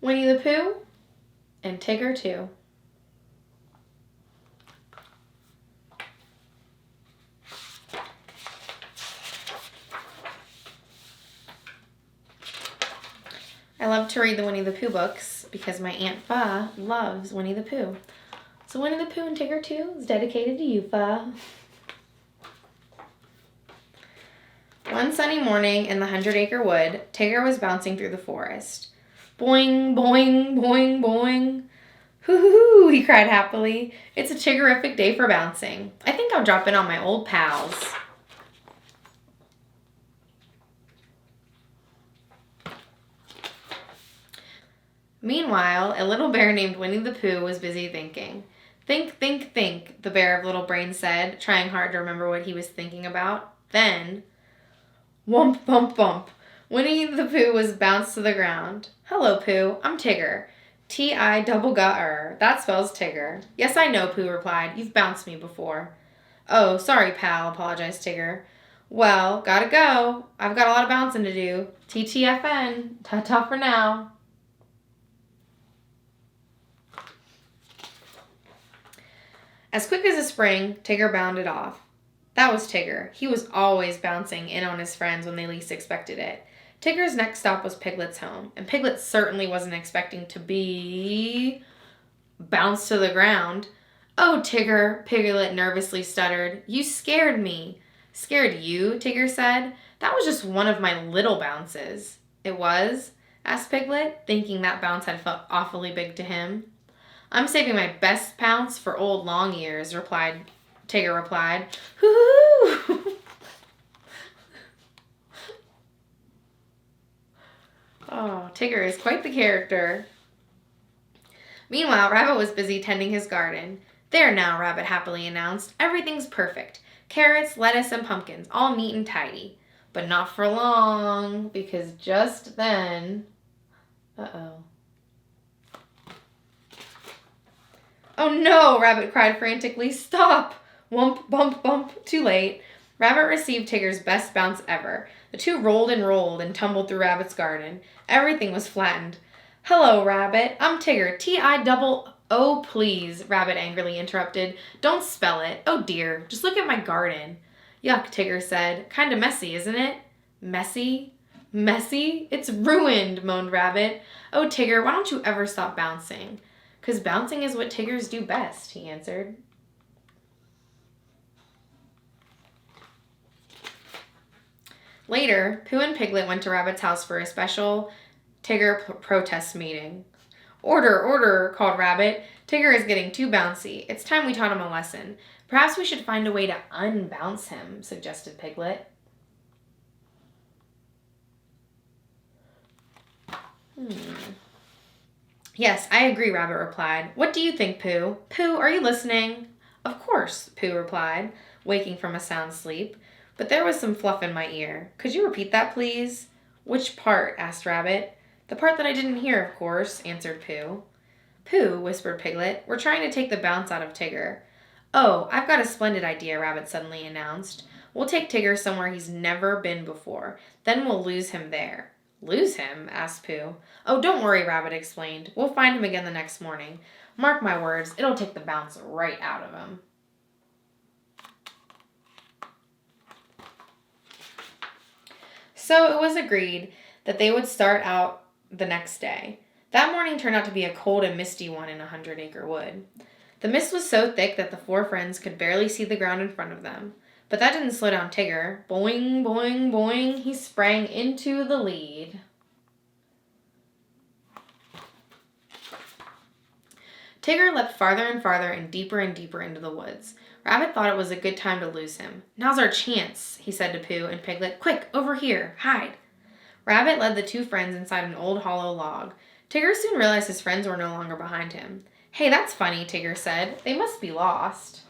Winnie the Pooh and Tigger too. I love to read the Winnie the Pooh books because my Aunt Fa loves Winnie the Pooh. So Winnie the Pooh and Tigger 2 is dedicated to you, Fa. One sunny morning in the 100-acre wood, Tigger was bouncing through the forest. Boing, boing, boing, boing. Hoo-hoo-hoo, he cried happily. It's a Tiggerific day for bouncing. I think I'll drop in on my old pals. Meanwhile, a little bear named Winnie the Pooh was busy thinking. Think, think, think, the bear of little brains said, trying hard to remember what he was thinking about. Then, whump, bump, bump. Winnie the Pooh was bounced to the ground. Hello, Pooh. I'm Tigger. T-I-double-G-R. That spells Tigger. Yes, I know, Pooh replied. You've bounced me before. Oh, sorry, pal, apologized Tigger. Well, gotta go. I've got a lot of bouncing to do. TTFN. Ta-ta for now. As quick as a spring, Tigger bounded off. That was Tigger. He was always bouncing in on his friends when they least expected it. Tigger's next stop was Piglet's home, and Piglet certainly wasn't expecting to be bounced to the ground. Oh, Tigger, Piglet nervously stuttered. You scared me. Scared you? Tigger said. That was just one of my little bounces. It was? Asked Piglet, thinking that bounce had felt awfully big to him. I'm saving my best pounce for old long ears, Tigger replied. Hoo-hoo! Oh, Tigger is quite the character. Meanwhile, Rabbit was busy tending his garden. There now, Rabbit happily announced. Everything's perfect. Carrots, lettuce, and pumpkins, all neat and tidy. But not for long, because just then... Uh-oh. Oh no, Rabbit cried frantically. Stop! Whump, bump, bump. Too late. Rabbit received Tigger's best bounce ever. The two rolled and tumbled through Rabbit's garden. Everything was flattened. Hello, Rabbit. I'm Tigger. T-I-double-O, please, Rabbit angrily interrupted. Don't spell it. Oh dear, just look at my garden. Yuck, Tigger said. Kinda messy, isn't it? Messy? Messy? It's ruined, moaned Rabbit. Oh, Tigger, why don't you ever stop bouncing? 'Cause bouncing is what Tiggers do best, he answered. Later, Pooh and Piglet went to Rabbit's house for a special Tigger protest meeting. Order, order, called Rabbit. Tigger is getting too bouncy. It's time we taught him a lesson. Perhaps we should find a way to unbounce him, suggested Piglet. Yes, I agree, Rabbit replied. What do you think, Pooh? Pooh, are you listening? Of course, Pooh replied, waking from a sound sleep. But there was some fluff in my ear. Could you repeat that, please? Which part? Asked Rabbit. The part that I didn't hear, of course, answered Pooh. Pooh, whispered Piglet, we're trying to take the bounce out of Tigger. Oh, I've got a splendid idea, Rabbit suddenly announced. We'll take Tigger somewhere he's never been before. Then we'll lose him there. Lose him? Asked Pooh. Oh, don't worry, Rabbit explained. We'll find him again the next morning. Mark my words, it'll take the bounce right out of him. So it was agreed that they would start out the next day. That morning turned out to be a cold and misty one in a 100-acre wood. The mist was so thick that the four friends could barely see the ground in front of them. But that didn't slow down Tigger. Boing, boing, boing, he sprang into the lead. Tigger leapt farther and farther and deeper into the woods. Rabbit thought it was a good time to lose him. Now's our chance, he said to Pooh and Piglet. Quick, over here, hide. Rabbit led the two friends inside an old hollow log. Tigger soon realized his friends were no longer behind him. Hey, that's funny, Tigger said. They must be lost.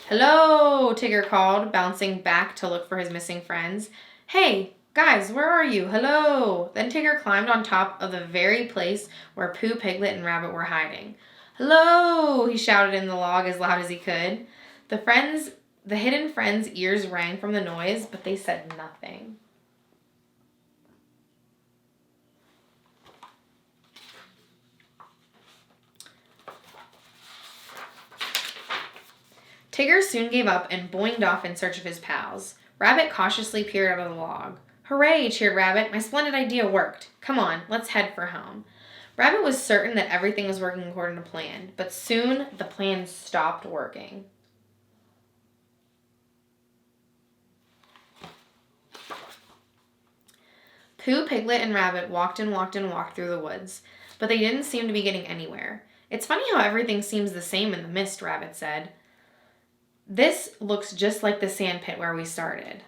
Hello, Tigger called, bouncing back to look for his missing friends. Hey, guys, where are you? Hello. Then Tigger climbed on top of the very place where Pooh, Piglet, and Rabbit were hiding. Hello, he shouted in the log as loud as he could. The friends The hidden friends' ears rang from the noise, but they said nothing. Tigger soon gave up and boinged off in search of his pals. Rabbit cautiously peered out of the log. Hooray, cheered Rabbit. My splendid idea worked. Come on, let's head for home. Rabbit was certain that everything was working according to plan, but soon the plan stopped working. Pooh, Piglet, and Rabbit walked and walked and walked through the woods, but they didn't seem to be getting anywhere. It's funny how everything seems the same in the mist, Rabbit said. This looks just like the sand pit where we started.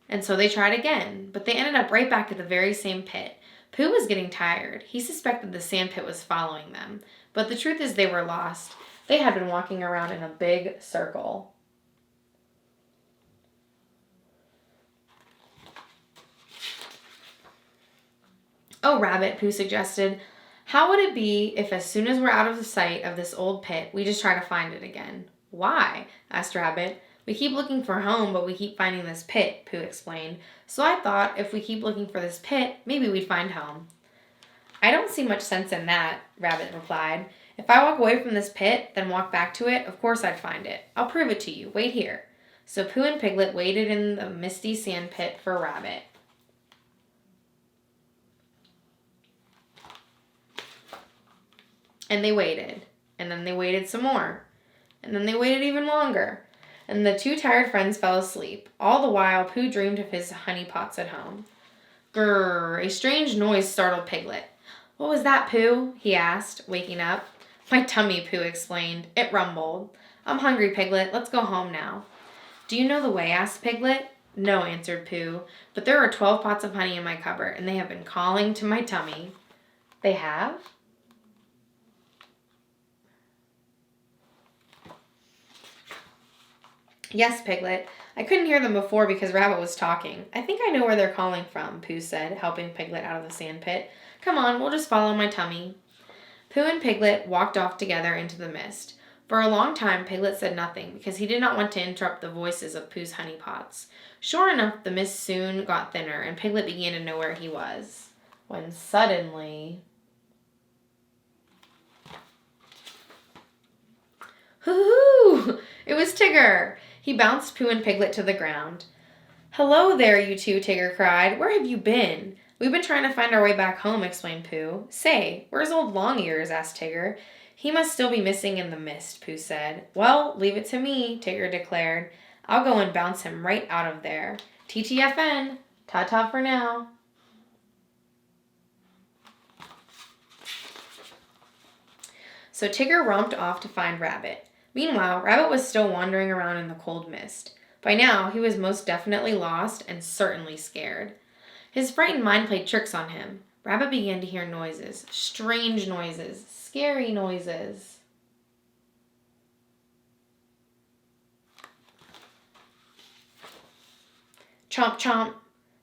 And so they tried again, but they ended up right back at the very same pit. Pooh was getting tired. He suspected the sand pit was following them, but the truth is they were lost. They had been walking around in a big circle. Oh, Rabbit, Pooh suggested. How would it be if as soon as we're out of the sight of this old pit, we just try to find it again? Why? Asked Rabbit. We keep looking for home, but we keep finding this pit, Pooh explained. So I thought if we keep looking for this pit, maybe we'd find home. I don't see much sense in that, Rabbit replied. If I walk away from this pit, then walk back to it, of course I'd find it. I'll prove it to you. Wait here. So Pooh and Piglet waited in the misty sand pit for Rabbit. And they waited. And then they waited some more. And then they waited even longer. And the two tired friends fell asleep. All the while, Pooh dreamed of his honey pots at home. Grrr, a strange noise startled Piglet. What was that, Pooh? He asked, waking up. My tummy, Pooh explained. It rumbled. I'm hungry, Piglet. Let's go home now. Do you know the way? Asked Piglet. No, answered Pooh. But there are 12 pots of honey in my cupboard, and they have been calling to my tummy. They have? Yes, Piglet. I couldn't hear them before because Rabbit was talking. I think I know where they're calling from, Pooh said, helping Piglet out of the sand pit. Come on, we'll just follow my tummy. Pooh and Piglet walked off together into the mist. For a long time, Piglet said nothing because he did not want to interrupt the voices of Pooh's honey pots. Sure enough, the mist soon got thinner and Piglet began to know where he was. When suddenly... Hoo-hoo! It was Tigger! He bounced Pooh and Piglet to the ground. Hello there, you two, Tigger cried. Where have you been? We've been trying to find our way back home, explained Pooh. Say, where's old Long-Ears? Asked Tigger. He must still be missing in the mist, Pooh said. Well, leave it to me, Tigger declared. I'll go and bounce him right out of there. TTFN. Ta-ta for now. So Tigger romped off to find Rabbit. Meanwhile, Rabbit was still wandering around in the cold mist. By now, he was most definitely lost and certainly scared. His frightened mind played tricks on him. Rabbit began to hear noises, strange noises, scary noises. Chomp, chomp.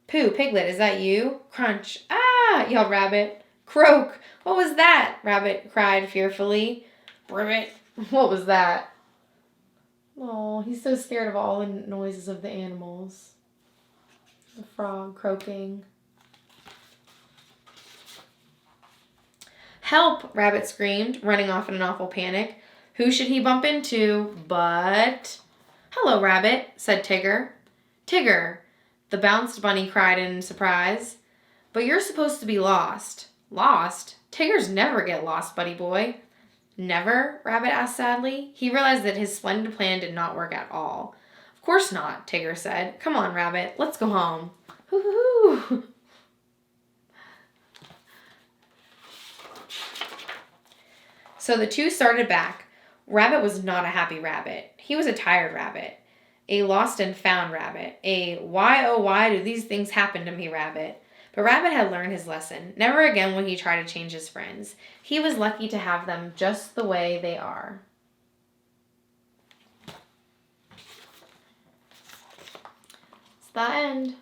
Pooh, Piglet, is that you? Crunch. Ah, yelled Rabbit. Croak. What was that? Rabbit cried fearfully. Ribbit. What was that? Oh, he's so scared of all the noises of the animals. The frog croaking. Help! Rabbit screamed, running off in an awful panic. Who should he bump into but... Hello, Rabbit, said Tigger. Tigger, the bounced bunny cried in surprise. But you're supposed to be lost. Lost? Tiggers never get lost, buddy boy. Never? Rabbit asked sadly. He realized that his splendid plan did not work at all. Of course not, Tigger said. Come on, Rabbit, let's go home. Hoo-hoo-hoo. So the two started back. Rabbit was not a happy rabbit. He was a tired rabbit. A lost and found rabbit. A why oh why do these things happen to me rabbit. But Rabbit had learned his lesson. Never again would he try to change his friends. He was lucky to have them just the way they are. It's the end.